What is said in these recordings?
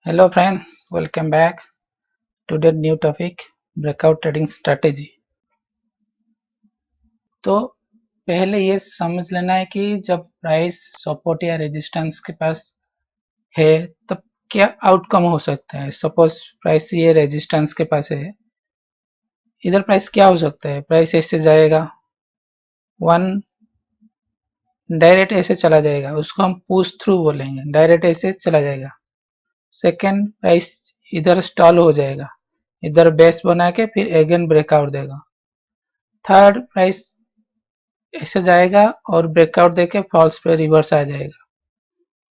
Hello friends, welcome back to the new topic breakout trading strategy। तो पहले ये समझ लेना है कि जब प्राइस सपोर्ट या रेजिस्टेंस के पास है तब क्या आउटकम हो सकता है। सपोज प्राइस ये रेजिस्टेंस के पास है, इधर प्राइस क्या हो सकता है, प्राइस ऐसे जाएगा, वन डायरेक्ट ऐसे चला जाएगा, उसको हम पुश थ्रू बोलेंगे, डायरेक्ट ऐसे चला जाएगा। सेकेंड, प्राइस इधर स्टॉल हो जाएगा, इधर बेस बना के फिर अगेन ब्रेकआउट देगा। थर्ड, प्राइस ऐसे जाएगा और ब्रेकआउट देके फॉल्स पे रिवर्स आ जाएगा।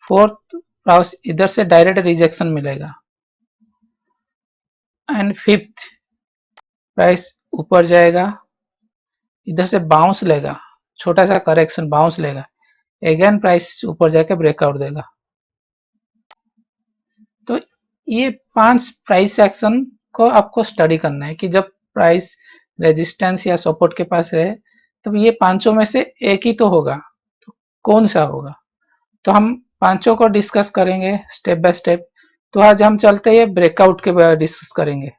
फोर्थ, प्राइस इधर से डायरेक्ट रिजेक्शन मिलेगा। एंड फिफ्थ, प्राइस ऊपर जाएगा, इधर से बाउंस लेगा, छोटा सा करेक्शन बाउंस लेगा, अगेन प्राइस ऊपर जाके ब्रेकआउट देगा। तो ये 5 प्राइस एक्शन को आपको स्टडी करना है कि जब प्राइस रेजिस्टेंस या सपोर्ट के पास है तो ये पांचों में से एक ही तो होगा, तो कौन सा होगा। तो हम पांचों को डिस्कस करेंगे स्टेप बाय स्टेप। तो आज हम चलते हैं ब्रेकआउट के बारे में डिस्कस करेंगे।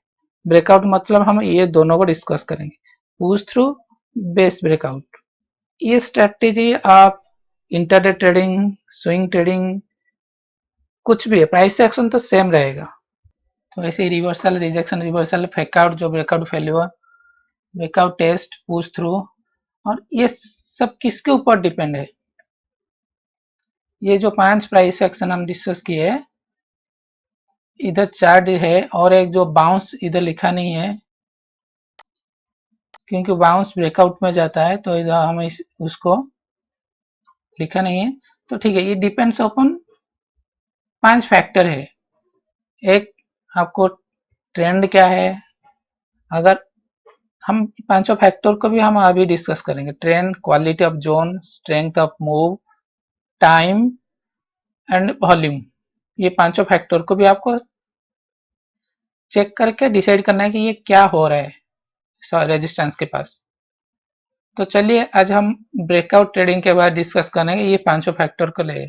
ब्रेकआउट मतलब हम ये दोनों को डिस्कस करेंगे, पुश थ्रू, बेस ब्रेकआउट। ये स्ट्रेटेजी आप इंटरडे ट्रेडिंग, स्विंग ट्रेडिंग, कुछ भी है, प्राइस एक्शन तो सेम रहेगा। तो ऐसे ही रिवर्सल, रिजेक्शन, रिवर्सल, फेकआउट, जो breakout failure, breakout test, push through, और ये सब किसके ऊपर डिपेंड है। ये जो 5 प्राइस एक्शन हम डिस्कस किए, इधर चार्ट है और एक जो बाउंस इधर लिखा नहीं है क्योंकि बाउंस ब्रेकआउट में जाता है, तो इधर हम उसको लिखा नहीं है। तो ठीक है, ये डिपेंड्स अपॉन 5 फैक्टर है। एक, आपको ट्रेंड क्या है, अगर हम पांचों फैक्टर को भी हम अभी डिस्कस करेंगे। Trend, quality of zone, strength of move, time and volume, ये पांचों फैक्टर को भी आपको चेक करके डिसाइड करना है कि ये क्या हो रहा है रेजिस्टेंस के पास। तो चलिए आज हम ब्रेकआउट ट्रेडिंग के बाद डिस्कस करेंगे ये पांचों फैक्टर को ले।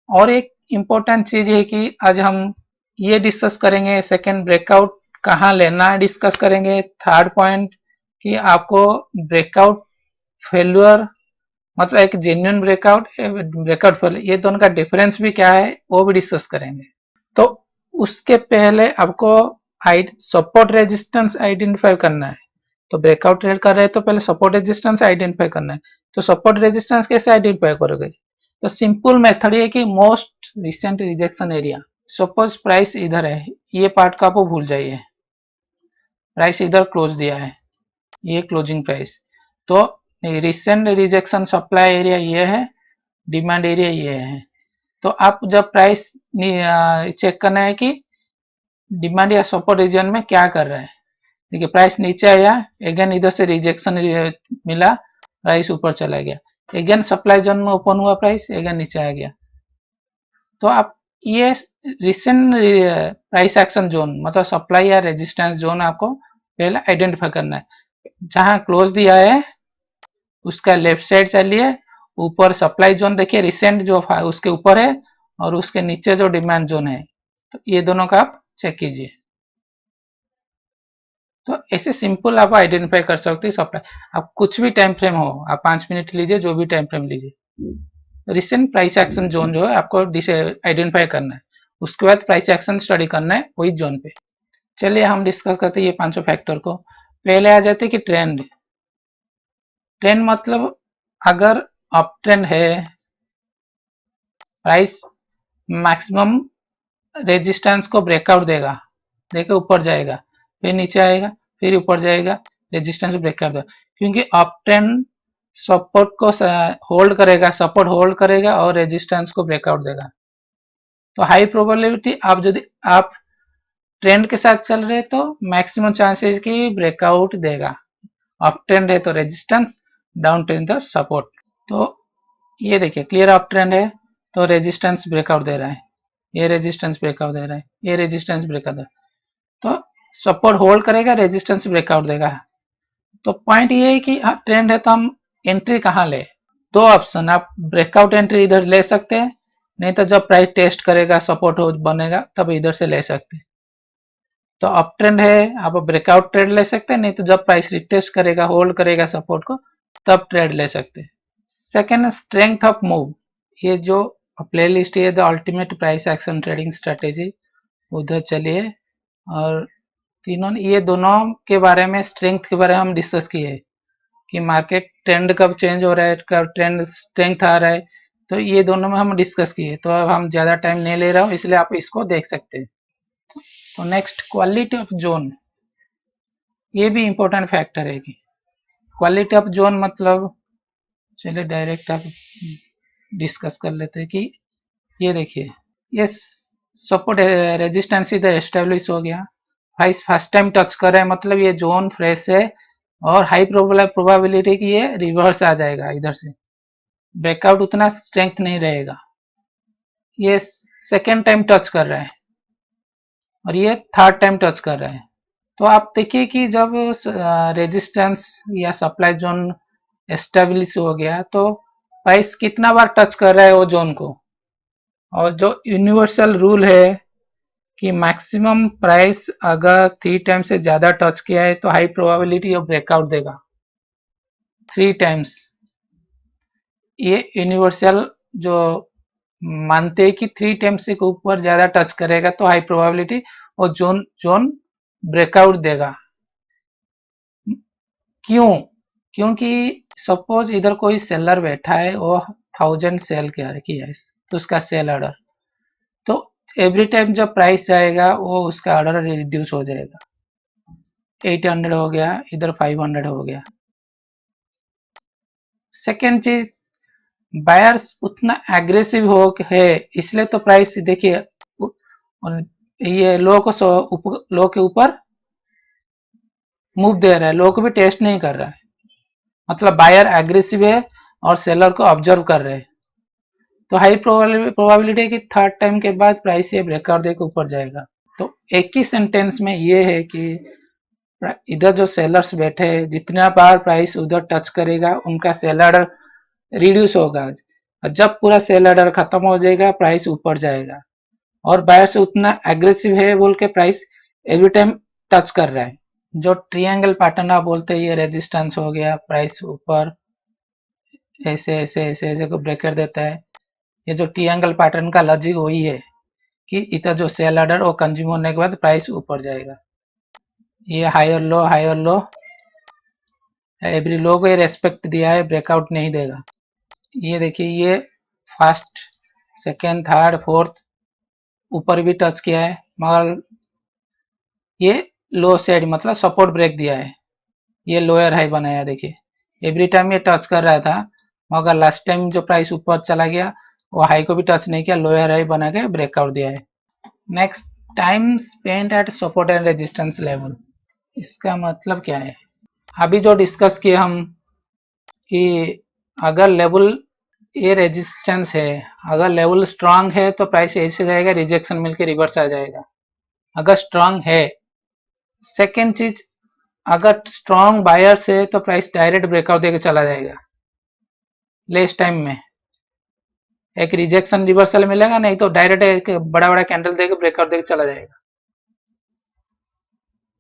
और एक इम्पोर्टेंट चीज है कि आज हम ये डिस्कस करेंगे, सेकेंड ब्रेकआउट कहाँ लेना है डिस्कस करेंगे। थर्ड पॉइंट कि आपको ब्रेकआउट फेल्यूर मतलब एक जेन्युइन ब्रेकआउट, ब्रेकआउट फेल्यूर, ये दोनों का डिफरेंस भी क्या है वो भी डिस्कस करेंगे। तो उसके पहले आपको सपोर्ट रेजिस्टेंस आइडेंटिफाई करना है। तो ब्रेकआउट ट्रेड कर रहे हैं तो पहले सपोर्ट रेजिस्टेंस आइडेंटिफाई करना है। तो सपोर्ट रेजिस्टेंस कैसे आइडेंटिफाई करोगे। तो सिंपल मेथड ये कि most recent rejection area. Suppose price इधर है, ये पार्ट का आपको भूल जाइए, प्राइस इधर क्लोज दिया है, ये क्लोजिंग प्राइस। तो रिसेंट रिजेक्शन सप्लाई एरिया ये है, डिमांड एरिया ये है। तो आप जब प्राइस चेक करना है कि डिमांड या सपोर्ट रीजन में क्या कर रहा है। देखिए प्राइस नीचे आया, अगेन इधर से रिजेक्शन मिला, प्राइस ऊपर चला गया, अगेन सप्लाई जोन में ओपन हुआ, प्राइस अगेन नीचे आ गया। तो आप ये रिसेंट प्राइस एक्शन जोन मतलब सप्लाई या रेजिस्टेंस जोन आपको पहले आइडेंटिफाई करना है। जहां क्लोज दिया है उसका लेफ्ट साइड चलिए, ऊपर सप्लाई जोन देखिए रिसेंट जो उसके ऊपर है, और उसके नीचे जो डिमांड जोन है, तो ये दोनों का आप चेक कीजिए। तो ऐसे सिंपल आप आइडेंटिफाई कर सकते हैं सप्लाई। आप कुछ भी टाइम फ्रेम हो, आप 5 मिनट लीजिए, जो भी टाइम फ्रेम लीजिए, रिसेंट प्राइस एक्शन जोन जो है आपको आइडेंटिफाई करना है। उसके बाद प्राइस एक्शन स्टडी करना है वही जोन पे। चलिए हम डिस्कस करते हैं ये पांचों फैक्टर को। पहले आ जाते हैं कि ट्रेंड। ट्रेंड मतलब अगर अप ट्रेंड है, प्राइस मैक्सिमम रेजिस्टेंस को ब्रेकआउट देगा, देखिए ऊपर जाएगा, फिर नीचे आएगा, फिर ऊपर जाएगा, रेजिस्टेंस ब्रेकआउट देगा। क्योंकि अप ट्रेंड सपोर्ट को होल्ड करेगा, सपोर्ट होल्ड करेगा और रेजिस्टेंस को ब्रेकआउट देगा। तो हाई प्रोबेबिलिटी आप ट्रेंड के साथ चल रहे तो मैक्सिमम चांसेस की ब्रेकआउट देगा। अप ट्रेंड है तो रेजिस्टेंस, डाउन ट्रेंड तो सपोर्ट। तो ये देखिए क्लियर अप ट्रेंड है तो रेजिस्टेंस ब्रेकआउट दे रहा है, ये रेजिस्टेंस ब्रेकआउट दे रहा है, ये रेजिस्टेंस ब्रेकआउट दे रहा है। तो सपोर्ट होल्ड करेगा, रेजिस्टेंस ब्रेकआउट देगा। तो पॉइंट ये है कि ट्रेंड है तो हम एंट्री कहाँ ले। दो ऑप्शन, आप ब्रेकआउट एंट्री इधर ले सकते हैं नहीं तो जब प्राइस टेस्ट करेगा सपोर्ट हो बनेगा तब इधर से ले सकते हैं। तो अप ट्रेंड है, आप ब्रेकआउट ट्रेड ले सकते हैं, नहीं तो जब प्राइस रिटेस्ट करेगा होल्ड करेगा सपोर्ट को तब ट्रेड ले सकते हैं। Second, strength of move. ये जो प्ले लिस्ट है the ultimate price action trading strategy, उधर चलिए। और तीनों ये दोनों के बारे में, स्ट्रेंथ के बारे में हम डिस्कस किए कि मार्केट ट्रेंड कब चेंज हो रहा है, कब ट्रेंड स्ट्रेंथ आ रहा है, तो ये दोनों में हम डिस्कस किए। तो अब हम ज़्यादा टाइम नहीं ले रहा हूँ, इसलिए आप इसको देख सकते हैं। तो नेक्स्ट, क्वालिटी ऑफ जोन। ये भी इम्पोर्टेंट फैक्टर है कि क्वालिटी ऑफ जोन मतलब, चलिए डायरेक्ट आप डिस्कस कर लेते हैं कि ये देखिए, ये सपोर्ट रेजिस्टेंस इधर एस्टेब्लिश हो गया, प्राइस फर्स्ट टाइम टच कर रहा है, मतलब ये जोन फ्रेश है और हाई प्रोबेबिलिटी कि ये रिवर्स आ जाएगा इधर से, ब्रेकआउट उतना स्ट्रेंथ नहीं रहेगा। ये सेकेंड टाइम टच कर रहा है और ये थर्ड टाइम टच कर रहा है। तो आप देखिए कि जब रेजिस्टेंस या सप्लाई जोन एस्टेब्लिश हो गया तो प्राइस कितना बार टच कर रहा है वो जोन को, और जो यूनिवर्सल रूल है कि मैक्सिमम प्राइस अगर 3 टाइम से ज़्यादा टच किया है तो हाई प्रोबेबिलिटी ऑफ ब्रेकआउट देगा 3 टाइम्स। ये यूनिवर्सल जो मानते हैं कि 3 टाइम्स से ऊपर ज़्यादा टच करेगा तो हाई प्रोबेबिलिटी और जोन जोन ब्रेकआउट देगा। क्यों? क्योंकि सपोज इधर कोई सेलर बैठा है, वो 1000 सेल किया है तो उसका सेल ऑर्डर, तो एवरी टाइम जब प्राइस आएगा वो उसका ऑर्डर रिड्यूस हो जाएगा, 800 हो गया, इधर 500 हो गया। सेकेंड चीज, बायर्स उतना एग्रेसिव हो है, इसलिए तो प्राइस देखिए ये लो के ऊपर मूव दे रहा है, लो को भी टेस्ट नहीं कर रहा है, मतलब बायर एग्रेसिव है और सेलर को ऑब्जर्व कर रहे हैं। तो हाई प्रोबेबिलिटी कि थर्ड टाइम के बाद प्राइस ये ब्रेकआउट देकर ऊपर जाएगा। तो एक ही सेंटेंस में ये है कि इधर जो सेलर्स बैठे हैं, जितना बार प्राइस उधर टच करेगा उनका सेल ऑर्डर रिड्यूस होगा, और जब पूरा सेल ऑर्डर खत्म हो जाएगा प्राइस ऊपर जाएगा, और बायर से उतना एग्रेसिव है बोल के प्राइस एवरी टाइम टच कर रहा है। जो ट्रियांगल पैटर्न आप बोलते हैं, ये रेजिस्टेंस हो गया, प्राइस ऊपर ऐसे ऐसे ऐसे ऐसे को ब्रेक कर देता है। ये जो ट्रियांगल पैटर्न का लॉजिक वही है कि इधर जो सेल ऑर्डर वो कंज्यूम होने के बाद प्राइस ऊपर जाएगा। ये हायर लो, एवरी लो को ये रेस्पेक्ट दिया है, ब्रेकआउट नहीं देगा। ये देखिए, ये फर्स्ट सेकेंड थर्ड फोर्थ ऊपर भी टच किया है, मगर ये लो साइड मतलब सपोर्ट ब्रेक दिया है, ये लोअर हाई बनाया। देखिए एवरी टाइम ये टच कर रहा था, मगर लास्ट टाइम जो प्राइस ऊपर चला गया वो हाई को भी टच नहीं किया, लोअर हाई बना के ब्रेकआउट दिया है। Next, time spend eight support and resistance level. इसका मतलब क्या है? अभी जो डिस्कस किए हम कि अगर लेवल ये रेजिस्टेंस है, अगर लेवल स्ट्रांग है तो प्राइस ऐसे जाएगा, रिजेक्शन मिलके रिवर्स आ जाएगा अगर स्ट्रांग है। सेकेंड चीज, अगर स्ट्रांग बायर्स है तो प्राइस डायरेक्ट ब्रेकआउट देके चला जाएगा लेस टाइम में, एक रिजेक्शन रिवर्सल मिलेगा, नहीं तो डायरेक्ट एक बड़ा बड़ा कैंडल देके ब्रेकआउट देके चला जाएगा।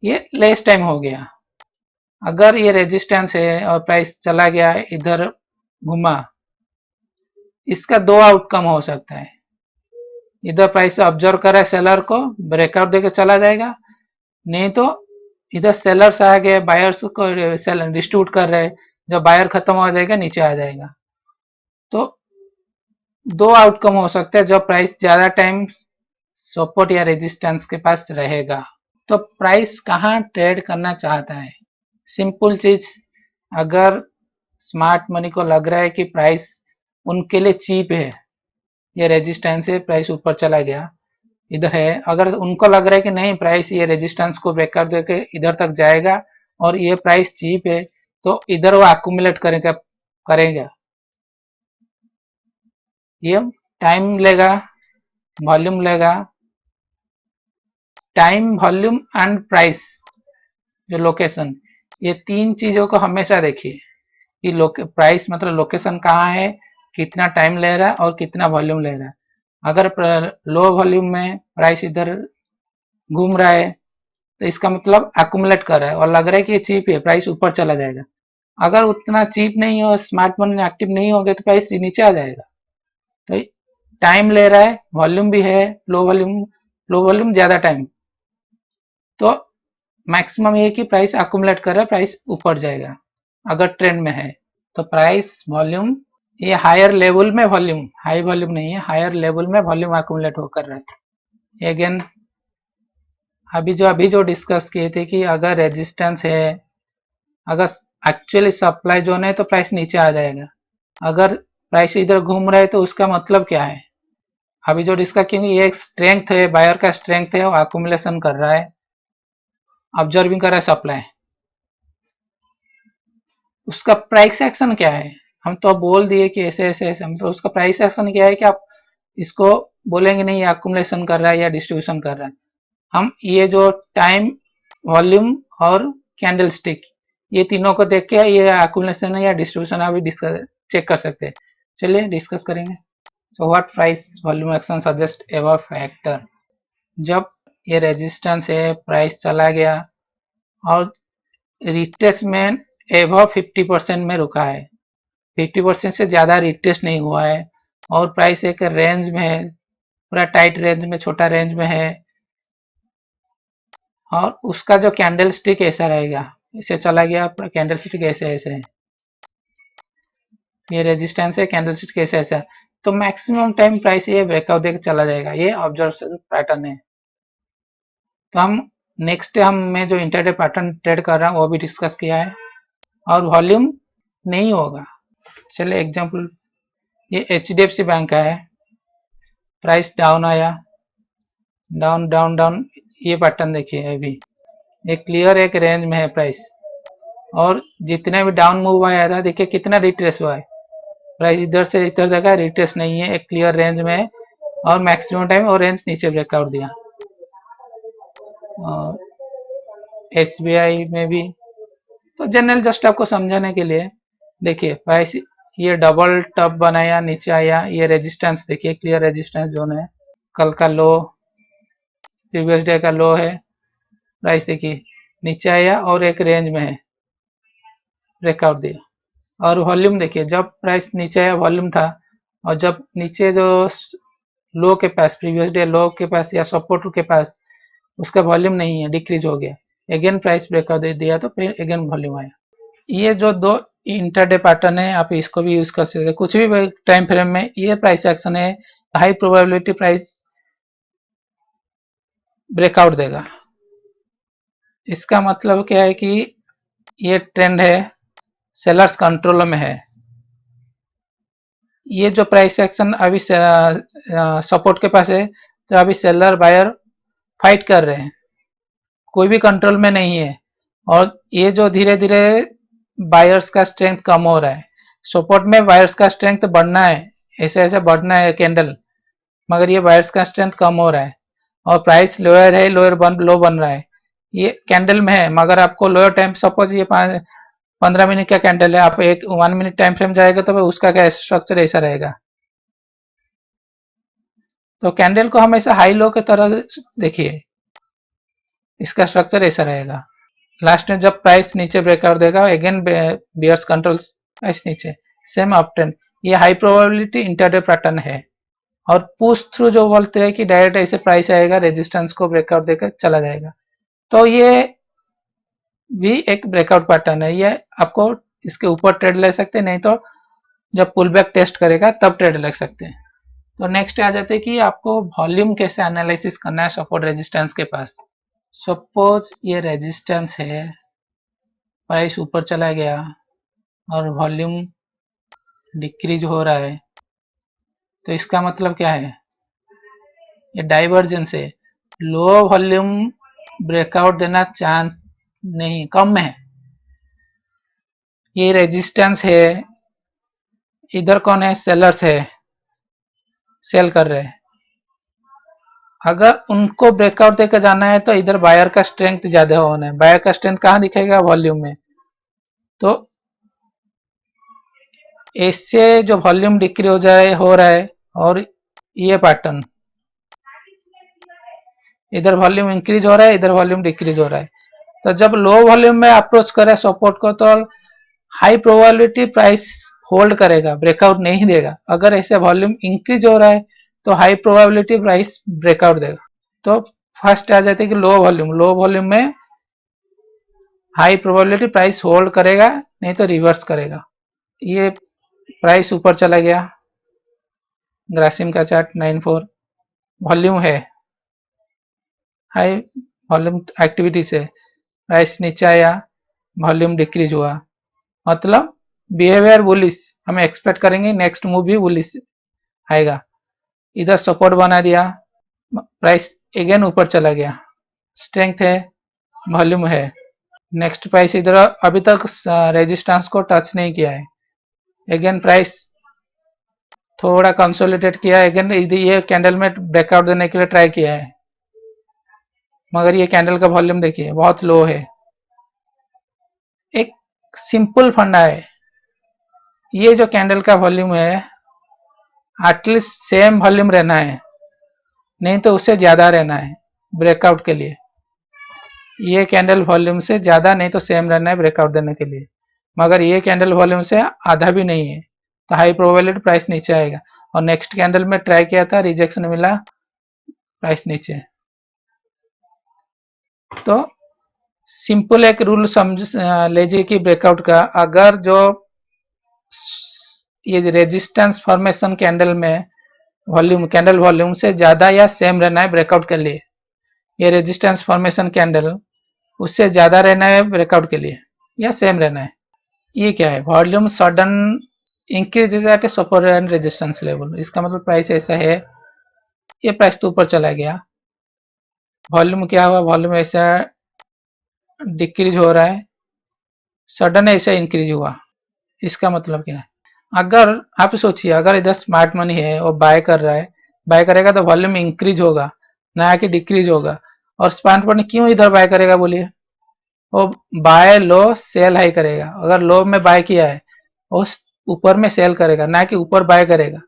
ये लेस टाइम हो गया। अगर ये रेजिस्टेंस है और प्राइस चला गया इधर घुमा, इसका दो आउटकम हो सकता है, इधर प्राइस ऑब्जर्व कर रहा है सेलर को, ब्रेकआउट देके चला जाएगा, नहीं तो इधर सेलर्स आ गए, बायर्स को सेलर डिस्ट्रीब्यूट कर रहे हैं, जब बायर खत्म हो जाएगा नीचे आ जाएगा। तो दो आउटकम हो सकता है जब प्राइस ज्यादा टाइम सपोर्ट या रेजिस्टेंस के पास रहेगा। तो प्राइस कहाँ ट्रेड करना चाहता है? सिंपल चीज, अगर स्मार्ट मनी को लग रहा है कि प्राइस उनके लिए चीप है, ये रेजिस्टेंस है, प्राइस ऊपर चला गया इधर है, अगर उनको लग रहा है कि नहीं प्राइस ये रेजिस्टेंस को ब्रेकआउट देके इधर तक जाएगा और ये प्राइस चीप है, तो इधर वो अक्यूमुलेट करेगा। ये टाइम लेगा, वॉल्यूम लेगा, टाइम वॉल्यूम एंड प्राइस, जो लोकेशन, ये तीन चीजों को हमेशा देखिए कि प्राइस मतलब लोकेशन कहाँ है, कितना टाइम ले रहा है और कितना वॉल्यूम ले रहा है। अगर लो वॉल्यूम में प्राइस इधर घूम रहा है तो इसका मतलब एक्यूमुलेट कर रहा है और लग रहा है कि ये चीप है, प्राइस ऊपर चला जाएगा। अगर उतना चीप नहीं हो, स्मार्ट मनी एक्टिव नहीं होगे तो प्राइस नीचे आ जाएगा। तो टाइम ले रहा है, वॉल्यूम भी है, लो वॉल्यूम ज्यादा टाइम, तो मैक्सिमम ये कि प्राइस अकुमुलेट कर रहा है, प्राइस ऊपर जाएगा अगर ट्रेंड में है। तो प्राइस वॉल्यूम, ये हायर लेवल में वॉल्यूम, हाई वॉल्यूम नहीं है, हायर लेवल में वॉल्यूम अकुमुलेट होकर रहा है। अगेन अभी जो डिस्कस किए थे कि अगर रेजिस्टेंस है, अगर एक्चुअली सप्लाई जोन है तो प्राइस नीचे आ जाएगा। अगर प्राइस इधर घूम रहा है तो उसका मतलब क्या है, अभी जो डिस्कस किए, ये एक स्ट्रेंथ है, बायर का स्ट्रेंथ है, वो अकुमुलेशन कर रहा है, ऑब्जर्विंग कर रहा है सप्लाई। उसका प्राइस एक्शन क्या है, हम तो बोल दिए कि ऐसे ऐसे ऐसे, मतलब उसका प्राइस एक्शन क्या है कि आप इसको बोलेंगे नहीं ये अकुमुलेशन कर रहा है या डिस्ट्रीब्यूशन कर रहा है। हम ये जो टाइम, वॉल्यूम और कैंडल स्टिक, ये तीनों को देख के ये अकुमुलेशन है या डिस्ट्रीब्यूशन अभी डिस्कस चेक कर सकते हैं। चलिए डिस्कस करेंगे। So what price volume action suggest above factor, जब ये रेजिस्टेंस है, प्राइस चला गया और रिट्रेसमेंट एबव 50% में रुका है, 50% से ज्यादा रिट्रेस नहीं हुआ है और प्राइस एक रेंज में है, पूरा टाइट रेंज में, छोटा रेंज में है, और उसका जो कैंडल स्टिक ऐसा रहेगा, इसे चला गया, कैंडल स्टिक ऐसे ऐसे है, ये रेजिस्टेंस है, कैंडल स्टिक ऐसे ऐसा है, तो मैक्सिमम टाइम प्राइस ये ब्रेकआउट देकर चला जाएगा। ये ऑब्जर्वेशन पैटर्न है। तो हम नेक्स्ट हम मैं जो इंटरडे पैटर्न ट्रेड कर रहा हूँ वो भी डिस्कस किया है, और वॉल्यूम नहीं होगा। चलिए एग्जांपल, ये HDFC बैंक का है, प्राइस डाउन आया, डाउन डाउन डाउन, ये पैटर्न देखिए, अभी एक क्लियर एक रेंज में है प्राइस, और जितने भी डाउन मूव आया था देखिए कितना रिट्रेस हुआ है, प्राइस इधर से इधर देखा, रिट्रेस नहीं है, एक क्लियर रेंज में है, और मैक्सिमम टाइम वो रेंज नीचे ब्रेकआउट दिया। और SBI में भी, तो जनरल जस्ट आपको समझाने के लिए देखिए, प्राइस ये डबल टॉप बनाया, नीचे आया, ये रेजिस्टेंस देखिए, क्लियर रेजिस्टेंस जोन है, कल का लो, प्रीवियस डे का लो है, प्राइस देखिए नीचे आया और एक रेंज में है, ब्रेकआउट दिया। और वॉल्यूम देखिए, जब प्राइस नीचे आया वॉल्यूम था, और जब नीचे जो लो के पास, प्रीवियस डे लो के पास या सपोर्ट के पास, उसका वॉल्यूम नहीं है, डिक्रीज हो गया, अगेन प्राइस ब्रेकआउट दे दिया तो फिर अगेन वॉल्यूम आया। ये जो दो इंटरडे पैटर्न है, आप इसको भी यूज कर सकते हैं कुछ भी टाइम फ्रेम में। ये प्राइस एक्शन है, हाई प्रोबेबिलिटी प्राइस ब्रेकआउट देगा। इसका मतलब क्या है कि ये ट्रेंड है, सेलर्स कंट्रोल में है। ये जो प्राइस एक्शन अभी सपोर्ट के पास है, तो अभी सेलर बायर फाइट कर रहे हैं, कोई भी कंट्रोल में नहीं है, और ये जो धीरे धीरे बायर्स का स्ट्रेंथ कम हो रहा है, सपोर्ट में बायर्स का स्ट्रेंथ बढ़ना है, ऐसे ऐसे बढ़ना है कैंडल, मगर ये बायर्स का स्ट्रेंथ कम हो रहा है, और प्राइस लोअर है, लो बन रहा है, ये कैंडल में है, मगर आपको लोअर टाइम, सपोज ये 15 मिनट का कैंडल है, आप एक 1 मिनट टाइम फ्रेम जाएगा तो उसका क्या स्ट्रक्चर ऐसा रहेगा। तो कैंडल को हमेशा हाई लो की तरह देखिए, इसका स्ट्रक्चर ऐसा रहेगा। लास्ट में जब प्राइस नीचे ब्रेकआउट देगा, अगेन बियर्स कंट्रोल प्राइस नीचे, सेम अप ट्रेंड, ये हाई प्रोबेबिलिटी इंटरडे पैटर्न है। और पुश थ्रू जो बोलते हैं कि डायरेक्ट ऐसे प्राइस आएगा, रेजिस्टेंस को ब्रेकआउट देकर चला जाएगा, तो ये भी एक ब्रेकआउट पैटर्न है। ये आपको इसके ऊपर ट्रेड ले सकते हैं, नहीं तो जब पुल बैक टेस्ट करेगा तब ट्रेड ले सकते हैं। तो नेक्स्ट आ जाते हैं कि आपको वॉल्यूम कैसे एनालिसिस करना है सपोर्ट रेजिस्टेंस के पास। सपोज ये रेजिस्टेंस है, प्राइस ऊपर चला गया और वॉल्यूम डिक्रीज हो रहा है, तो इसका मतलब क्या है, ये डाइवर्जेंस है, लो वॉल्यूम ब्रेकआउट देना चांस नहीं, कम है। ये रेजिस्टेंस है, इधर कौन है, सेलर्स है, सेल कर रहे हैं, अगर उनको ब्रेकआउट देकर जाना है तो इधर बायर का स्ट्रेंथ ज्यादा होना है। बायर का स्ट्रेंथ कहाँ दिखेगा, वॉल्यूम में। तो इससे जो वॉल्यूम डिक्री हो रहा है और ये पैटर्न, इधर वॉल्यूम इंक्रीज हो रहा है, इधर वॉल्यूम डिक्रीज हो रहा है। तो जब लो वॉल्यूम में अप्रोच करे सपोर्ट को तो हाई प्रोबेबिलिटी प्राइस होल्ड करेगा, ब्रेकआउट नहीं देगा। अगर ऐसे वॉल्यूम इंक्रीज हो रहा है तो हाई प्रोबेबिलिटी प्राइस ब्रेकआउट देगा। तो फर्स्ट आ जाती है कि लो वॉल्यूम में हाई प्रोबेबिलिटी प्राइस होल्ड करेगा, नहीं तो रिवर्स करेगा। ये प्राइस ऊपर चला गया, ग्रासिम का चार्ट 94, वॉल्यूम है हाई, वॉल्यूम एक्टिविटी से प्राइस नीचे आया, वॉल्यूम डिक्रीज हुआ, मतलब बिहेवियर बुलिश, हमें एक्सपेक्ट करेंगे नेक्स्ट मूव भी बुलिश आएगा। इधर सपोर्ट बना दिया, प्राइस अगेन ऊपर चला गया, स्ट्रेंथ है, वॉल्यूम है। नेक्स्ट प्राइस इधर अभी तक रेजिस्टेंस को टच नहीं किया है, अगेन प्राइस थोड़ा कंसोलिडेट किया, अगेन ये कैंडल में ब्रेकआउट देने के लिए ट्राई किया है, मगर ये कैंडल का वॉल्यूम देखिए बहुत लो है। एक सिंपल फंडा है, ये जो कैंडल का वॉल्यूम है एटलीस्ट सेम वॉल्यूम रहना है, नहीं तो उससे ज्यादा रहना है ब्रेकआउट के लिए। ये कैंडल वॉल्यूम से ज्यादा नहीं तो सेम रहना है ब्रेकआउट देने के लिए, मगर ये कैंडल वॉल्यूम से आधा भी नहीं है, तो हाई प्रोबेबिलिटी प्राइस नीचे आएगा। और नेक्स्ट कैंडल में ट्राई किया था, रिजेक्शन मिला, प्राइस नीचे। तो सिंपल एक रूल समझ लीजिए कि ब्रेकआउट का, अगर जो ये रेजिस्टेंस फॉर्मेशन कैंडल में वॉल्यूम, कैंडल वॉल्यूम से ज्यादा या सेम रहना है ब्रेकआउट के लिए, ये रेजिस्टेंस फॉर्मेशन कैंडल उससे ज्यादा रहना है ब्रेकआउट के लिए या सेम रहना है। ये क्या है, volume sudden increase at support and resistance level, इसका मतलब प्राइस ऐसा है, ये प्राइस तो ऊपर चला गया, वॉल्यूम क्या हुआ, वॉल्यूम ऐसा डिक्रीज हो रहा है, सडन ऐसा इंक्रीज हुआ, इसका मतलब क्या है। अगर आप सोचिए अगर इधर स्मार्ट मनी है और बाय कर रहा है, बाय करेगा तो वॉल्यूम इंक्रीज होगा ना कि डिक्रीज होगा। और स्मार्ट मनी क्यों इधर बाय करेगा बोलिए, वो बाय लो सेल हाई करेगा, अगर लो में बाय किया है वो ऊपर में सेल करेगा, ना कि ऊपर बाय करेगा।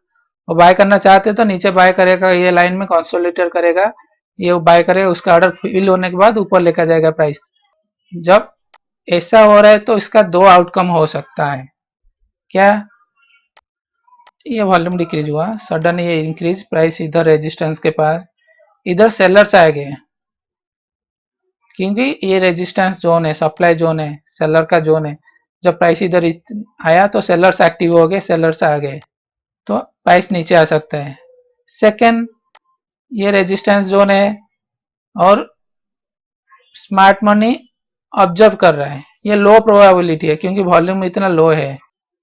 वो बाय करना चाहते तो नीचे बाय करेगा, ये लाइन में कंसोलिडेट करेगा, ये बाय करेगा, उसका ऑर्डर फिल होने के बाद ऊपर लेकर जाएगा प्राइस। जब ऐसा हो रहा है तो इसका दो आउटकम हो सकता है, क्या, ये वॉल्यूम डिक्रीज हुआ, सडन ये इंक्रीज, प्राइस इधर रेजिस्टेंस के पास, इधर सेलर्स आ गए क्योंकि ये रेजिस्टेंस जोन है, सप्लाई जोन है, सेलर का जोन है। जब प्राइस इधर आया तो सेलर्स एक्टिव हो गए, सेलर्स आ गए तो प्राइस नीचे आ सकता है। सेकंड, ये रेजिस्टेंस जोन है और स्मार्ट मनी ऑब्जर्व कर रहा है, ये लो प्रोबेबिलिटी है क्योंकि वॉल्यूम इतना लो है,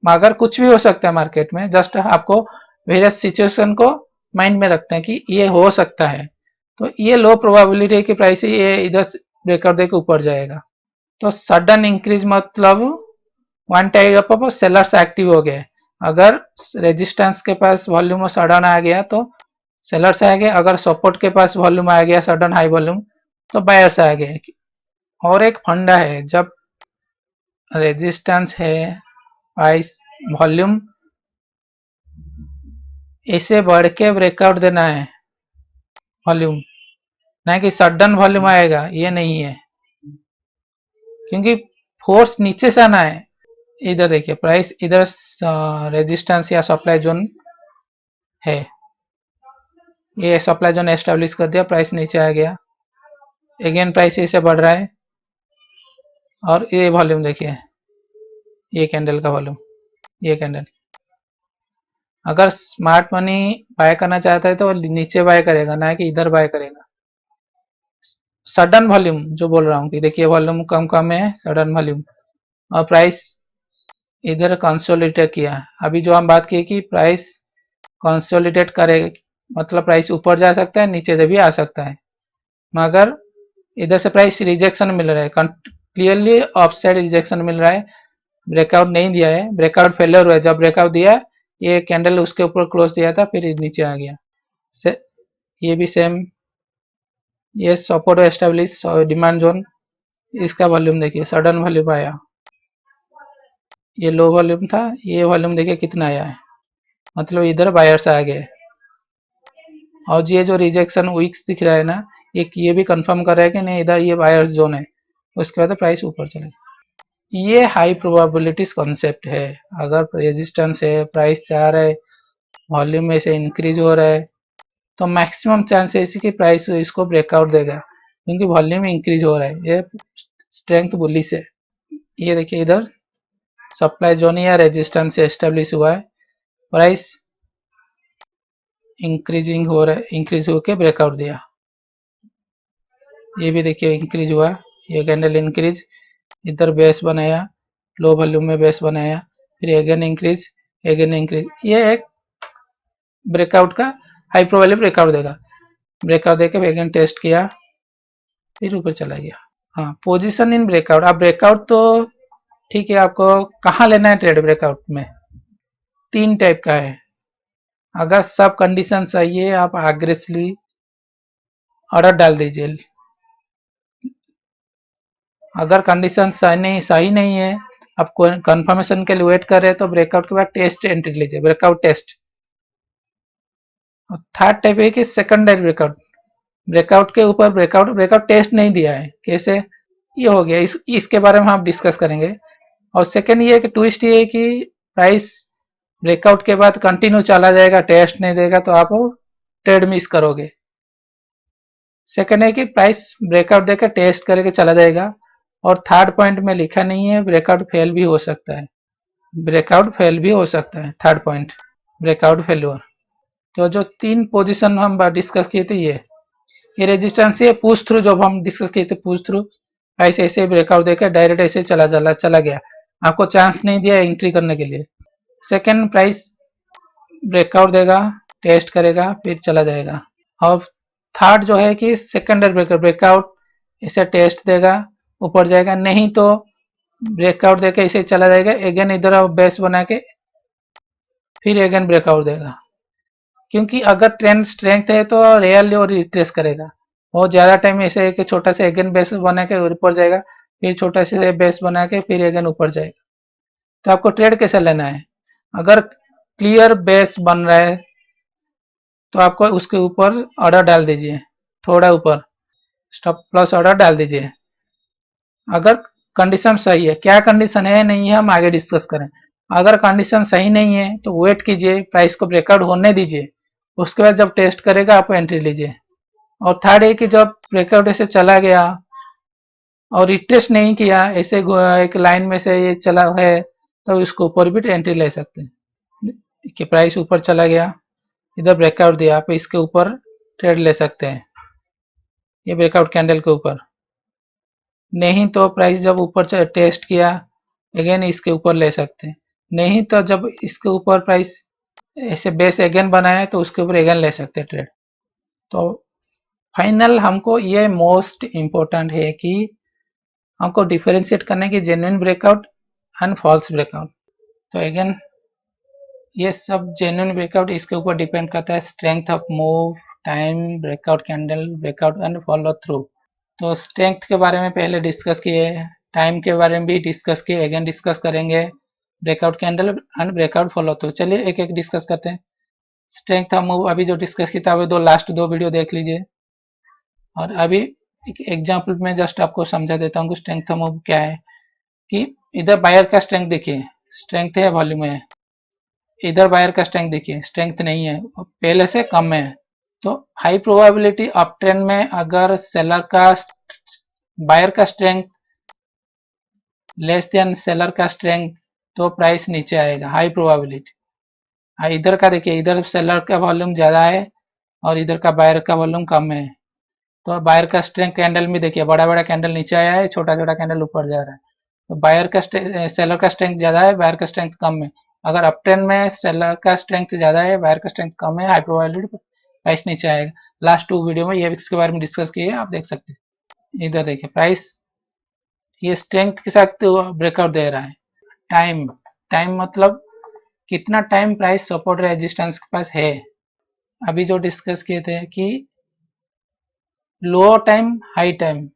मगर कुछ भी हो सकता है मार्केट में, जस्ट आपको वेरियस सिचुएशन को माइंड में रखना है कि ये हो सकता है। तो ये लो प्रोबेबिलिटी है कि प्राइस ये इधर ब्रेकआउट देकर ऊपर जाएगा। तो सडन इंक्रीज मतलब one type of sellers active हो गए, अगर रेजिस्टेंस के पास वॉल्यूम सडन आ गया तो सेलर्स आ गए, अगर सपोर्ट के पास वॉल्यूम आ गया सडन हाई वॉल्यूम तो बायर्स आ गए। और एक फंडा है, जब रेजिस्टेंस है प्राइस वॉल्यूम इसे बढ़ के ब्रेकआउट देना है वॉल्यूम, ना कि सडन वॉल्यूम आएगा, ये नहीं है क्योंकि फोर्स नीचे से आना है। इधर देखिए प्राइस इधर रेजिस्टेंस या सप्लाई जोन है, ये सप्लाई जोन एस्टेब्लिश कर दिया, प्राइस नीचे आ गया, अगेन प्राइस इसे बढ़ रहा है। और ये वॉल्यूम देखिए, ये कैंडल का वॉल्यूम, ये कैंडल, अगर स्मार्ट मनी बाय करना चाहता है तो नीचे बाय करेगा ना कि इधर बाय करेगा। सडन वॉल्यूम जो बोल रहा हूँ कि देखिए वॉल्यूम कम कम है, सडन वॉल्यूम, और प्राइस इधर कंसोलिडेट किया। अभी जो हम बात किए कि प्राइस कंसोलिडेट करे मतलब प्राइस ऊपर जा सकता है, नीचे से भी आ सकता है, मगर इधर से प्राइस रिजेक्शन मिल रहा है, क्लियरली ऑफसाइड रिजेक्शन मिल रहा है, ब्रेकआउट नहीं दिया है, ब्रेकआउट फेलियर हुआ है। जब ब्रेकआउट दिया ये कैंडल उसके ऊपर क्लोज दिया था, फिर नीचे आ गया। ये भी सेम, ये सपोर्ट एस्टेब्लिश डिमांड जोन, इसका वॉल्यूम देखिए सडन वॉल्यूम आया, ये लो वॉल्यूम था, ये वॉल्यूम देखिए कितना आया है, मतलब इधर बायर्स आ गए। और ये जो रिजेक्शन वीक्स दिख रहा है ना, एक ये भी कंफर्म कर रहा है कि नहीं इधर ये बायर्स जोन है, उसके बाद प्राइस ऊपर चले। ये हाई प्रोबेबिलिटीज कॉन्सेप्ट है। अगर रेजिस्टेंस है, प्राइस जा रहा है, वॉल्यूम में से इंक्रीज हो रहा है, तो मैक्सिमम चांस है कि प्राइस इसको ब्रेकआउट देगा, क्योंकि वॉल्यूम इंक्रीज हो रहा है। ये स्ट्रेंथ बुलिश है। ये देखिए इधर सप्लाई जोन या रेजिस्टेंस से एस्टेब्लिश हुआ है, प्राइस इंक्रीजिंग हो रहा है, इंक्रीज होकर ब्रेकआउट दिया। ये भी देखिए इंक्रीज हुआ, ये कैंडल इंक्रीज, इधर बेस बनाया, लो वॉल्यूम में बेस बनाया, फिर अगेन इंक्रीज, अगेन इंक्रीज। ये एक ब्रेकआउट का हाई प्रोबेबिलिटी ब्रेकआउट देगा। ब्रेकआउट देकर अगेन टेस्ट किया, फिर ऊपर चला गया। हाँ, पोजीशन इन ब्रेकआउट। अब ब्रेकआउट तो ठीक है, आपको कहाँ लेना है ट्रेड ब्रेकआउट में? 3 टाइप का है। अगर सब कंडीशन सही है, आप एग्रेसिवली ऑर्डर डाल दीजिए। अगर कंडीशन सही नहीं है, आप कंफर्मेशन के लिए वेट कर रहे हैं, तो ब्रेकआउट के बाद टेस्ट एंट्री लीजिए, ब्रेकआउट टेस्ट। और थर्ड टाइप है कि सेकेंडरी ब्रेकआउट। ब्रेकआउट के ऊपर ब्रेकआउट टेस्ट नहीं दिया है, कैसे? ये हो गया, इसके बारे में हम डिस्कस करेंगे। और सेकेंड ये है कि ट्विस्ट ये है कि प्राइस ब्रेकआउट के बाद कंटिन्यू चला जाएगा, टेस्ट नहीं देगा, तो आप ट्रेड मिस करोगे। सेकेंड है कि प्राइस ब्रेकआउट देकर टेस्ट करके चला जाएगा। और थर्ड पॉइंट में लिखा नहीं है, ब्रेकआउट फेल भी हो सकता है। ब्रेकआउट फेल भी हो सकता है, थर्ड पॉइंट ब्रेकआउट फेल्योर। तो जो 3 पोजीशन हम डिस्कस किए थे, ये रेजिस्टेंस, ये पुश थ्रू, जब हम डिस्कस किए थे पुश थ्रू, प्राइस ऐसे ब्रेकआउट देकर डायरेक्ट ऐसे चला गया, आपको चांस नहीं दिया एंट्री करने के लिए। सेकेंड, प्राइस ब्रेकआउट देगा, टेस्ट करेगा, फिर चला जाएगा। और थर्ड जो है कि सेकेंडरी ब्रेकआउट इसे टेस्ट देगा, ऊपर जाएगा, नहीं तो ब्रेकआउट देकर इसे चला जाएगा, अगेन इधर बेस बना के फिर अगेन ब्रेकआउट देगा। क्योंकि अगर ट्रेंड स्ट्रेंथ है तो रेयरली और रिट्रेस करेगा। बहुत ज़्यादा टाइम ऐसे है कि छोटा सा अगेन बेस बना के ऊपर जाएगा, फिर छोटा से बेस बना के फिर अगेन ऊपर जाएगा। तो आपको ट्रेड कैसे लेना है? अगर क्लियर बेस बन रहा है तो आपको उसके ऊपर ऑर्डर डाल दीजिए, थोड़ा ऊपर स्टॉप लॉस ऑर्डर डाल दीजिए। अगर कंडीशन सही है, क्या कंडीशन है नहीं है हम आगे डिस्कस करें। अगर कंडीशन सही नहीं है तो वेट कीजिए, प्राइस को ब्रेकआउट होने दीजिए, उसके बाद जब टेस्ट करेगा आप एंट्री लीजिए। और थर्ड है कि जब ब्रेकआउट ऐसे चला गया और रिट्रेस नहीं किया, ऐसे एक लाइन में से ये चला है, तो इसको ऊपर भी एंट्री ले सकते हैं। कि प्राइस ऊपर चला गया, इधर ब्रेकआउट दिया, आप इसके ऊपर ट्रेड ले सकते हैं, ये ब्रेकआउट कैंडल के ऊपर। नहीं तो प्राइस जब ऊपर टेस्ट किया, अगेन इसके ऊपर ले सकते हैं। नहीं तो जब इसके ऊपर प्राइस ऐसे बेस अगेन बनाए तो उसके ऊपर अगेन ले सकते हैं ट्रेड। तो फाइनल हमको ये मोस्ट इम्पोर्टेंट है कि हमको डिफरेंशिएट करने की genuine breakout and false breakout. तो अगेन ये सब जेन्युइन ब्रेकआउट इसके ऊपर डिपेंड करता है, strength of move, time, breakout candle, breakout and follow through. तो स्ट्रेंथ के बारे में पहले डिस्कस किए, टाइम के बारे में भी डिस्कस किए, अगेन डिस्कस करेंगे, breakout candle and breakout follow through. चलिए एक एक डिस्कस करते हैं। स्ट्रेंथ ऑफ मूव अभी जो डिस्कस किया था, वो लास्ट 2 वीडियो देख लीजिए। और अभी एक एग्जाम्पल में जस्ट आपको समझा देता हूँ कि स्ट्रेंथ ऑफ मूव क्या है। कि इधर बायर का स्ट्रेंथ देखिए, स्ट्रेंथ है, वॉल्यूम है। इधर बायर का स्ट्रेंथ देखिए, स्ट्रेंथ नहीं है, पहले से कम है। तो हाई प्रोबेबिलिटी अप ट्रेंड में अगर सेलर का बायर का स्ट्रेंथ लेस देन सेलर का स्ट्रेंथ, तो प्राइस नीचे आएगा, हाई प्रोबेबिलिटी। इधर का देखिए, इधर सेलर का वॉल्यूम ज्यादा है और इधर का बायर का वॉल्यूम कम है, तो बायर का स्ट्रेंथ कैंडल में देखिए, बड़ा बड़ा कैंडल नीचे आया है, छोटा छोटा कैंडल ऊपर जा रहा है। तो बायर का सेलर का स्ट्रेंथ ज्यादा है, बायर का स्ट्रेंथ कम है। अगर अप ट्रेंड में सेलर का स्ट्रेंथ ज्यादा है, बायर का स्ट्रेंथ कम है, हाई प्रोबेबिलिटी प्राइस नीचे आएगा। लास्ट 2 वीडियो में ये इसके बारे में डिस्कस किए, आप देख सकते हैं। इधर देखिए प्राइस ये स्ट्रेंथ के साथ ब्रेकआउट दे रहा है। टाइम, टाइम मतलब कितना टाइम प्राइस सपोर्ट रेजिस्टेंस के पास है। अभी जो डिस्कस किए थे कि लो टाइम, हाई टाइम,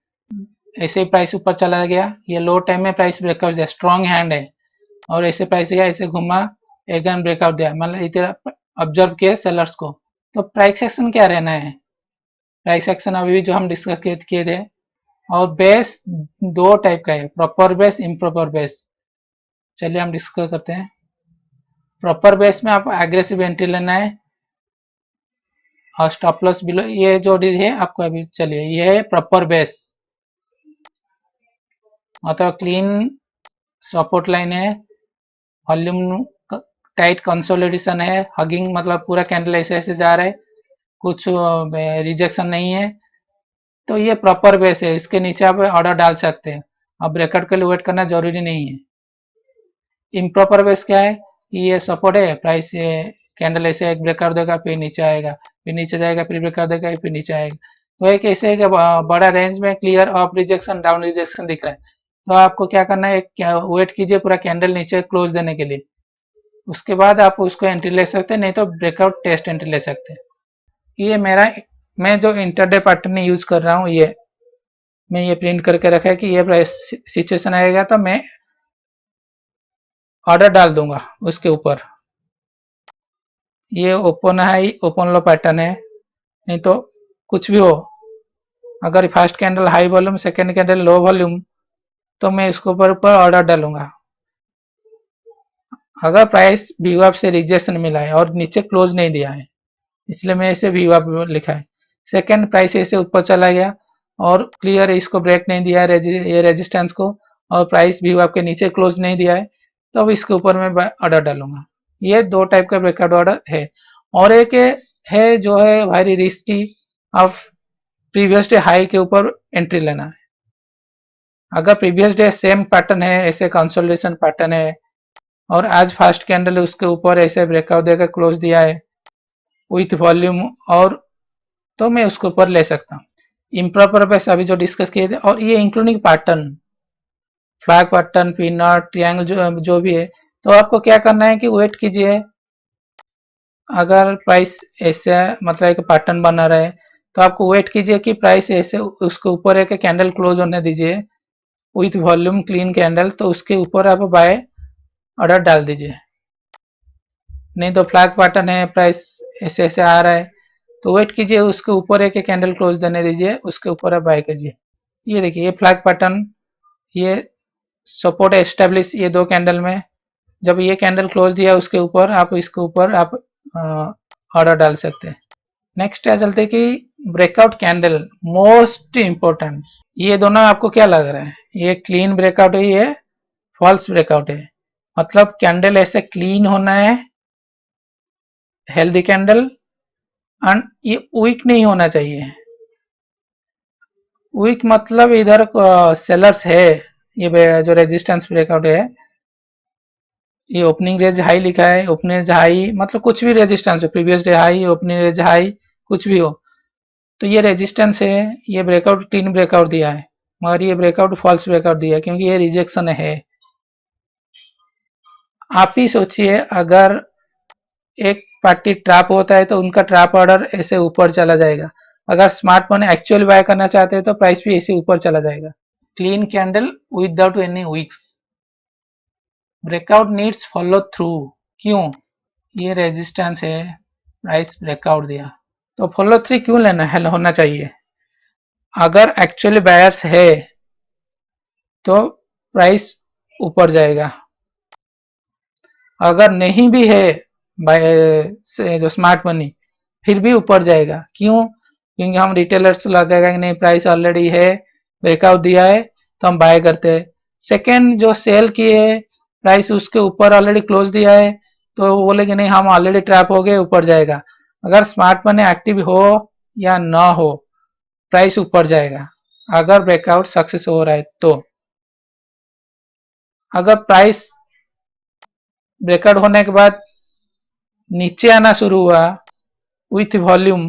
ऐसे ही प्राइस ऊपर चला गया, ये लो टाइम में प्राइस ब्रेकआउट दिया, स्ट्रॉन्ग हैंड है, और ऐसे प्राइस गया, ऐसे घुमा, अगेन ब्रेकआउट दिया, मतलब इधर ऑब्जर्व किए सेलर्स को, तो प्राइस एक्शन क्या रहना है, प्राइस एक्शन अभी जो हम डिस्कस किए थे। और बेस दो टाइप का है, प्रॉपर बेस, इम्प्रॉपर बेस। चलिए हम डिस्कस करते हैं। प्रॉपर बेस में आपको एग्रेसिव एंट्री लेना है और स्टॉप लॉस बिलो, ये जो है आपको अभी, चलिए ये है प्रॉपर बेस, मतलब क्लीन सपोर्ट लाइन है, वॉल्यूम टाइट कंसोलिडेशन है, हगिंग मतलब पूरा कैंडल ऐसे ऐसे जा रहा है, कुछ रिजेक्शन नहीं है, तो ये प्रॉपर बेस है। इसके नीचे आप ऑर्डर डाल सकते हैं, अब ब्रेकआउट के लिए वेट करना जरूरी नहीं है। इम्प्रॉपर बेस क्या है, ये सपोर्ट है, प्राइस ये कैंडल ऐसे एक ब्रेक कर देगा, फिर नीचे आएगा, फिर नीचे जाएगा, फिर ब्रेक कर देगा, फिर नीचे आएगा। तो एक ऐसे है कि बड़ा रेंज में clear up rejection, down rejection दिख रहा है, तो आपको क्या करना है, वेट कीजिए पूरा कैंडल नीचे क्लोज देने के लिए, उसके बाद आप उसको एंट्री ले सकते हैं, नहीं तो ब्रेकआउट टेस्ट एंट्री ले सकते हैं। ये मेरा, मैं जो इंटरडे पैटर्न यूज कर रहा हूँ, ये मैं ये प्रिंट करके रखा है कि ये प्राइस सिचुएशन आएगा तो मैं ऑर्डर डाल दूंगा उसके ऊपर। ये ओपन हाई ओपन लो पैटर्न है, नहीं तो कुछ भी हो, अगर first candle high volume, second candle low volume, तो मैं इसके ऊपर ऑर्डर डालूंगा। अगर प्राइस वीवअप से रिजेक्शन मिला है और नीचे क्लोज नहीं दिया है, इसलिए मैं इसे वीवअप लिखा है। सेकेंड, प्राइस ऐसे ऊपर चला गया और क्लियर इसको ब्रेक नहीं दिया है, ये रेजिस्टेंस को, और प्राइस वीवअप के नीचे क्लोज नहीं दिया है, तो अब इसके ऊपर मैं ऑर्डर डालूंगा। ये दो टाइप का ब्रेकआउट ऑर्डर है। और एक है जो है वेरी रिस्की, अब प्रीवियस डे हाई के ऊपर एंट्री लेना है। अगर प्रीवियस डे सेम पैटर्न है, ऐसे कंसोलिडेशन पैटर्न है, और आज फर्स्ट कैंडल उसके ऊपर ऐसे ब्रेकआउट देकर क्लोज दिया है विथ वॉल्यूम, और तो मैं उसके ऊपर ले सकता हूँ। इम्प्रॉपर बेस अभी जो डिस्कस किए थे, और ये including pattern, flag pattern, peanut, triangle, जो भी है, तो आपको क्या करना है कि वेट कीजिए। अगर प्राइस ऐसे मतलब एक पैटर्न बना रहे, तो आपको वेट कीजिए कि प्राइस ऐसे उसके ऊपर एक कैंडल क्लोज होने दीजिए विथ वॉल्यूम क्लीन कैंडल, तो उसके ऊपर आप बाय ऑर्डर डाल दीजिए। नहीं तो फ्लैग पैटर्न है, प्राइस ऐसे ऐसे आ रहा है, तो वेट कीजिए, उसके ऊपर एक कैंडल क्लोज देने दीजिए, उसके ऊपर आप बाय कीजिए। ये देखिए, ये फ्लैग पैटर्न, ये सपोर्ट एस्टेब्लिश, ये दो कैंडल में, जब ये कैंडल क्लोज दिया उसके ऊपर, आप इसके ऊपर आप ऑर्डर डाल सकते हैं। नेक्स्ट है, चलते कि ब्रेकआउट कैंडल, मोस्ट इंपॉर्टेंट। ये दोनों आपको क्या लग रहा है, ये क्लीन ब्रेकआउट है, ये फॉल्स ब्रेकआउट है। मतलब कैंडल ऐसे क्लीन होना है, हेल्दी कैंडल, एंड ये वीक नहीं होना चाहिए। वीक मतलब इधर सेलर्स है, ये जो रेजिस्टेंस ब्रेकआउट है, ये ओपनिंग रेंज हाई लिखा है, ओपनिंग रेंज हाई मतलब कुछ भी रेजिस्टेंस हो, previous day high, opening range high, कुछ भी हो, तो ये रेजिस्टेंस है। ये ब्रेकआउट क्लीन ब्रेकआउट दिया है, मगर ये ब्रेकआउट फॉल्स ब्रेकआउट दिया है, क्योंकि ये रिजेक्शन है। आप ही सोचिए, अगर एक पार्टी ट्रैप होता है तो उनका ट्रैप ऑर्डर ऐसे ऊपर चला जाएगा, अगर स्मार्ट मनी एक्चुअल बाय करना चाहते हैं तो प्राइस भी ऐसे ऊपर चला जाएगा। Clean candle without any weeks, breakout needs follow through. क्यों, ये रेजिस्टेंस है, प्राइस ब्रेकआउट दिया, तो फॉलो थ्रू क्यों लेना है, होना चाहिए। अगर एक्चुअली बायर्स है तो प्राइस ऊपर जाएगा, अगर नहीं भी है जो स्मार्ट मनी, फिर भी ऊपर जाएगा। क्यों, क्योंकि हम रिटेलर्स लगेगा कि नहीं, प्राइस ऑलरेडी है, ब्रेकआउट दिया है, तो हम बाय करते हैं। सेकेंड, जो सेल किए है, प्राइस उसके ऊपर ऑलरेडी क्लोज दिया है, तो वो बोले कि नहीं, हम ऑलरेडी ट्रैप हो गए, ऊपर जाएगा। अगर स्मार्ट मनी एक्टिव हो या ना हो, प्राइस ऊपर जाएगा, अगर ब्रेकआउट सक्सेस हो रहा है तो। अगर प्राइस ब्रेकआउट होने के बाद नीचे आना शुरू हुआ विथ वॉल्यूम,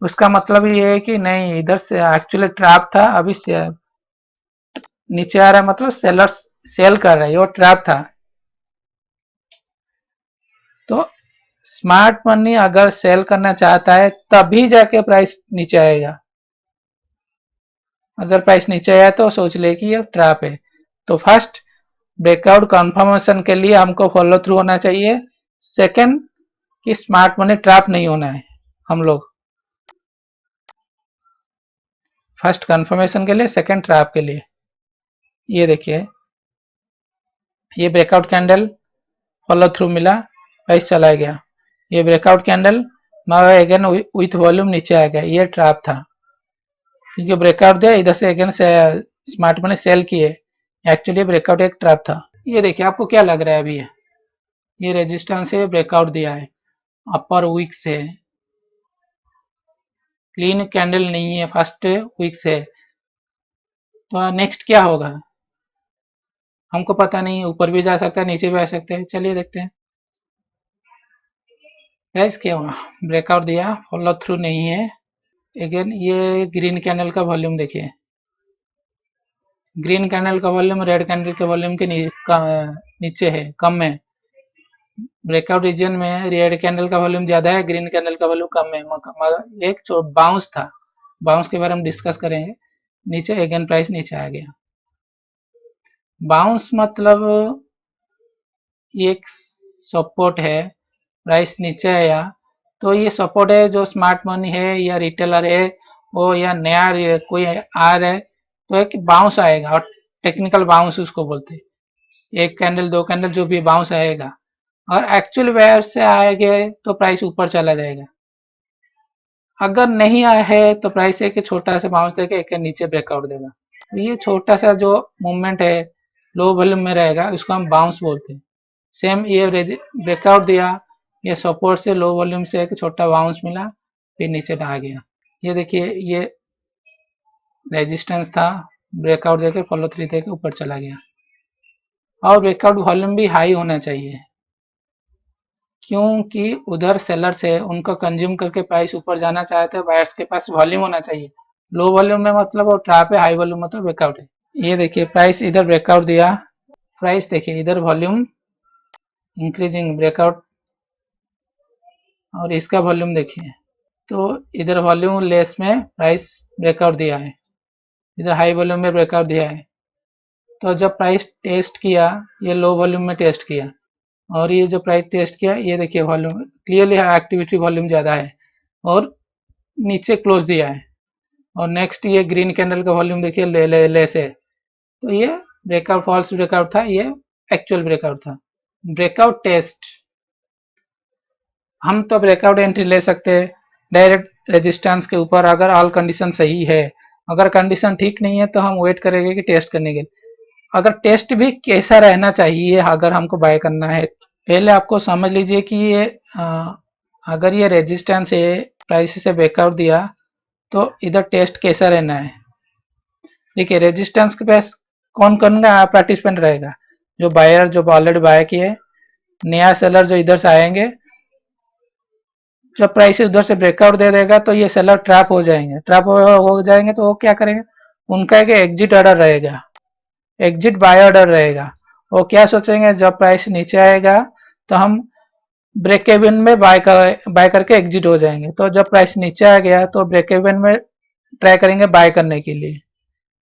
उसका मतलब ये है कि नहीं, इधर से एक्चुअली ट्रैप था, अभी से नीचे आ रहा है, मतलब सेलर्स सेल कर रहा है, वो ट्रैप था। तो स्मार्ट मनी अगर सेल करना चाहता है तभी जाके प्राइस नीचे आएगा, अगर प्राइस नीचे आया तो सोच ले कि ये ट्रैप है। तो फर्स्ट, ब्रेकआउट कंफर्मेशन के लिए हमको फॉलो थ्रू होना चाहिए। सेकंड, कि स्मार्ट मनी ट्रैप नहीं होना है। हम लोग, फर्स्ट कंफर्मेशन के लिए, सेकंड ट्रैप के लिए। ये देखिए, ये ब्रेकआउट कैंडल फॉलो थ्रू मिला, प्राइस चला गया। ये ब्रेकआउट कैंडल मगर अगेन विथ वॉल्यूम नीचे आ गया, ये ट्रैप था क्योंकि ब्रेकआउट दिया इधर से अगेन से स्मार्ट मनी सेल किए, एक्चुअली ब्रेकआउट एक ट्रैप था। ये देखिए, आपको क्या लग रहा है अभी? ये रेजिस्टेंस है, ब्रेकआउट दिया है, अपर वीक से, क्लीन कैंडल नहीं है, फर्स्ट वीक से, तो नेक्स्ट क्या होगा हमको पता नहीं, ऊपर भी जा सकता है, नीचे भी आ सकते हैं। चलिए देखते हैं प्राइस क्या हुआ। ब्रेकआउट दिया, फॉलो थ्रू नहीं है। अगेन ये ग्रीन कैंडल का वॉल्यूम देखिए, ग्रीन कैंडल का वॉल्यूम रेड कैंडल के वॉल्यूम के नीचे है, कम है। ब्रेकआउट रीजन में रेड कैंडल का वॉल्यूम ज्यादा है, ग्रीन कैंडल का वॉल्यूम कम है, मगर एक बाउंस था, बाउंस के बारे में डिस्कस करेंगे। नीचे अगेन प्राइस नीचे आ गया। बाउंस मतलब एक सपोर्ट है, प्राइस नीचे आया तो ये सपोर्ट है, जो स्मार्ट मनी है या रिटेलर है वो या नया कोई आ रहा है तो एक बाउंस आएगा, और टेक्निकल बाउंस उसको बोलते हैं। एक कैंडल दो कैंडल जो भी बाउंस आएगा, और एक्चुअल वेयर से आएगा तो प्राइस ऊपर चला जाएगा। अगर नहीं आया है तो प्राइस एक छोटा सा बाउंस देगा, एक नीचे ब्रेकआउट देगा। तो ये छोटा सा जो मूवमेंट है लो वॉल्यूम में रहेगा, उसको हम बाउंस बोलते हैं। सेम ये ब्रेकआउट दिया, ये सपोर्ट से लो वॉल्यूम से एक छोटा बाउंस मिला, फिर नीचे आ गया। ये देखिए, ये रेजिस्टेंस था, ब्रेकआउट देके फॉलो थ्री देके ऊपर चला गया। और ब्रेकआउट वॉल्यूम भी हाई होना चाहिए, क्योंकि उधर सेलर्स है, उनको कंज्यूम करके प्राइस ऊपर जाना चाहते हैं, बायर्स के पास वॉल्यूम होना चाहिए। लो वॉल्यूम में मतलब वो ट्रैप है, हाई वॉल्यूम मतलब ब्रेकआउट है। ये देखिए, प्राइस इधर ब्रेकआउट दिया, प्राइस देखिए इधर वॉल्यूम इंक्रीजिंग, ब्रेकआउट, और इसका वॉल्यूम देखिए, तो इधर वॉल्यूम लेस में प्राइस ब्रेकआउट दिया है, इधर हाई वॉल्यूम में ब्रेकआउट दिया है। तो जब प्राइस टेस्ट किया, ये लो वॉल्यूम में टेस्ट किया, और ये जो प्राइस टेस्ट किया, ये देखिए वॉल्यूम क्लियरली एक्टिविटी वॉल्यूम ज़्यादा है, और नीचे क्लोज दिया है। और नेक्स्ट ये ग्रीन कैंडल का वॉल्यूम देखिए लेस है, तो ये ब्रेकआउट फॉल्स ब्रेकआउट था, ये एक्चुअल ब्रेकआउट था। ब्रेकआउट टेस्ट, हम तो ब्रेकआउट एंट्री ले सकते हैं डायरेक्ट रेजिस्टेंस के ऊपर, अगर ऑल कंडीशन सही है। अगर कंडीशन ठीक नहीं है तो हम वेट करेंगे कि टेस्ट करने के लिए। अगर टेस्ट भी कैसा रहना चाहिए अगर हमको बाय करना है, पहले आपको समझ लीजिए कि ये अगर ये रेजिस्टेंस है, प्राइस से ब्रेकआउट दिया तो इधर टेस्ट कैसा रहना है। देखिए, रेजिस्टेंस के पास कौन कौन का पार्टिसिपेंट रहेगा, जो बायर जो ऑलरेडी बाय किए, नया सेलर जो इधर से आएंगे। जब प्राइस उधर से ब्रेकआउट दे देगा तो ये सेलर ट्रैप हो जाएंगे, ट्रैप हो जाएंगे तो वो क्या करेंगे, उनका एक एग्जिट ऑर्डर रहेगा, एग्जिट बाय ऑर्डर रहेगा। वो क्या सोचेंगे, जब प्राइस नीचे आएगा तो हम ब्रेक इवन में बाय करके एग्जिट हो जाएंगे। तो जब प्राइस नीचे आ गया तो ब्रेक इवन में ट्राई करेंगे बाय करने के लिए,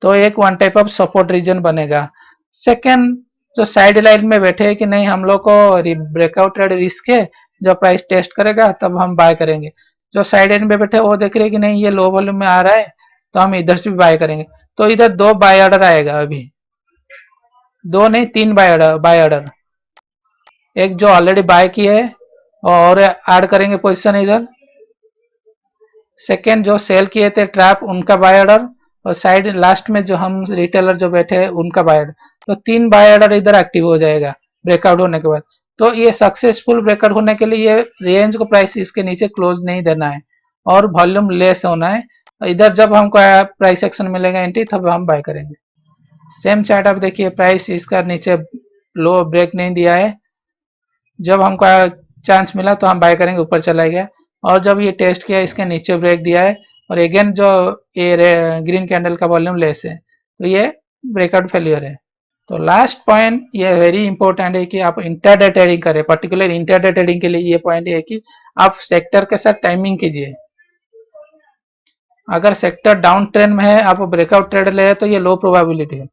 तो एक one type of support region बनेगा। सेकेंड, जो साइड लाइन में बैठे हैं कि नहीं हम लोग को ब्रेकआउट ट्रेड रिस्क है, जब प्राइस टेस्ट करेगा तब हम बाय करेंगे। जो साइड लाइन में बैठे वो देख रहे हैं कि नहीं ये लो वॉल्यूम में आ रहा है, तो हम इधर से भी बाय करेंगे। तो इधर दो बाय ऑर्डर आएगा, अभी दो नहीं तीन बाय ऑर्डर, एक जो ऑलरेडी बाय किए है और ऐड करेंगे पोजीशन इधर, सेकेंड जो सेल किए थे ट्रैप उनका बाय ऑर्डर, और साइड लास्ट में जो हम रिटेलर जो बैठे हैं उनका बाय ऑर्डर। तो तीन बाय ऑर्डर इधर एक्टिव हो जाएगा ब्रेकआउट होने के बाद। तो ये सक्सेसफुल ब्रेकआउट होने के लिए ये रेंज को प्राइस इसके नीचे क्लोज नहीं देना है, और वॉल्यूम लेस होना है। इधर जब हमको प्राइस एक्शन मिलेगा एंट्री, तब हम बाय करेंगे। सेम चार्ट आप देखिए, प्राइस इसका नीचे लो ब्रेक नहीं दिया है, जब हमको चांस मिला तो हम बाय करेंगे, ऊपर चला गया। और जब ये टेस्ट किया, इसके नीचे ब्रेक दिया है, और अगेन जो ये ग्रीन कैंडल का वॉल्यूम लेस है, तो ये ब्रेकआउट फेलियर है। तो लास्ट पॉइंट ये वेरी इंपॉर्टेंट है कि आप इंटरडे ट्रेडिंग करें, पर्टिकुलर इंटरडे ट्रेडिंग के लिए ये पॉइंट है कि आप सेक्टर के साथ टाइमिंग कीजिए। अगर सेक्टर डाउन ट्रेंड में है, आप ब्रेकआउट ट्रेड ले तो ये लो प्रोबेबिलिटी है।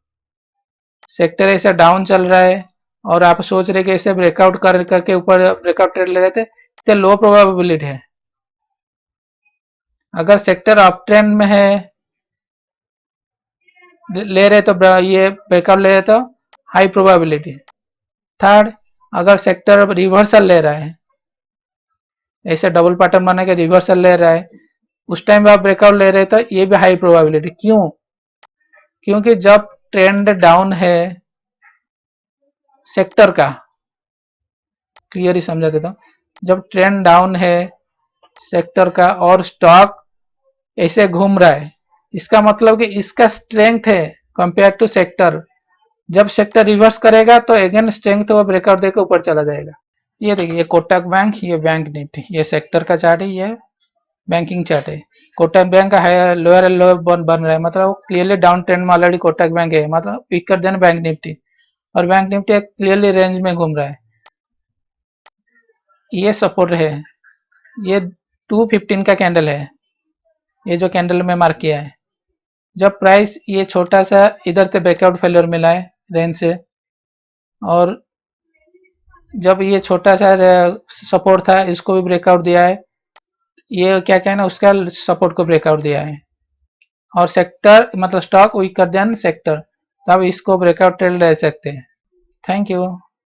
सेक्टर ऐसा डाउन चल रहा है और आप सोच रहे कि ऐसे ब्रेकआउट करके ऊपर ब्रेकआउट ट्रेड ले रहे थे, तो लो प्रोबेबिलिटी है। अगर सेक्टर अप ट्रेंड में है ले रहे तो ये ब्रेकआउट ले रहे तो हाई प्रोबेबिलिटी। थर्ड, अगर सेक्टर रिवर्सल ले रहा है, ऐसे डबल पैटर्न बना के रिवर्सल ले रहा है, उस टाइम आप ब्रेकआउट ले रहे तो ये भी हाई प्रोबेबिलिटी। क्यों? क्योंकि जब ट्रेंड डाउन है सेक्टर का, क्लियरली समझा देता हूं, जब ट्रेंड डाउन है सेक्टर का और स्टॉक ऐसे घूम रहा है, इसका मतलब कि इसका स्ट्रेंथ है कंपेयर टू सेक्टर। जब सेक्टर रिवर्स करेगा तो अगेन स्ट्रेंथ वो ब्रेकआउट देकर ऊपर चला जाएगा। ये देखिए, ये कोटक बैंक, ये बैंक निफ्टी, ये सेक्टर का चार्ट है, ये बैंकिंग चार्ट है। कोटक बैंक का हायर लोअर एंड लोअर बन रहा है, मतलब क्लियरली डाउन ट्रेंड में ऑलरेडी कोटक बैंक है, मतलब वीकर देन बैंक निफ्टी, और बैंक निफ्टी क्लियरली रेंज में घूम रहा है। ये सपोर्ट है, ये 215 का कैंडल है, ये जो कैंडल में मार्क किया है। जब प्राइस ये छोटा सा इधर से ब्रेकआउट फेलियर मिला है रेंज से, और जब ये छोटा सा सपोर्ट था इसको भी ब्रेकआउट दिया है, ये क्या कहना उसका सपोर्ट को ब्रेकआउट दिया है, और सेक्टर मतलब स्टॉक वीकर देन सेक्टर, तब इसको ब्रेकआउट ट्रेड ले सकते हैं। Thank you.